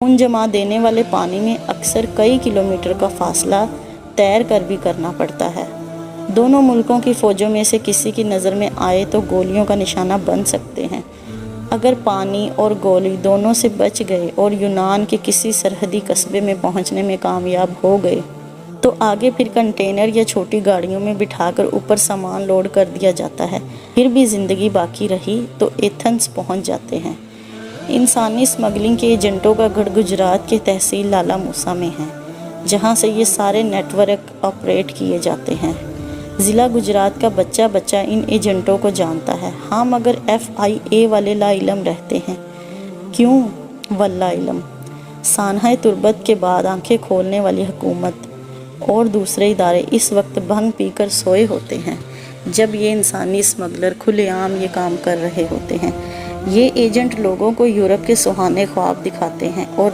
خون جما دینے والے پانی میں اکثر کئی کلومیٹر کا فاصلہ تیر کر بھی کرنا پڑتا ہے۔ دونوں ملکوں کی فوجوں میں سے کسی کی نظر میں آئے تو گولیوں کا نشانہ بن سکتے ہیں۔ اگر پانی اور گولی دونوں سے بچ گئے اور یونان کے کسی سرحدی قصبے میں پہنچنے میں کامیاب ہو گئے تو آگے پھر کنٹینر یا چھوٹی گاڑیوں میں بٹھا کر اوپر سامان لوڈ کر دیا جاتا ہے۔ پھر بھی زندگی باقی رہی تو ایتھنز پہنچ جاتے ہیں۔ انسانی اسمگلنگ کے ایجنٹوں کا گڑھ گجرات کے تحصیل لالہ موسیٰ میں ہے، جہاں سے یہ سارے نیٹ ورک آپریٹ کیے جاتے ہیں۔ ضلع گجرات کا بچہ بچہ ان ایجنٹوں کو جانتا ہے۔ ہاں مگر FIA والے لا علم رہتے ہیں۔ کیوں؟ واللہ علم۔ سانحۂ تربت کے بعد آنکھیں کھولنے والی حکومت اور دوسرے ادارے اس وقت بھنگ پی کر سوئے ہوتے ہیں جب یہ انسانی اسمگلر کھلے عام یہ کام کر رہے ہوتے ہیں۔ یہ ایجنٹ لوگوں کو یورپ کے سہانے خواب دکھاتے ہیں اور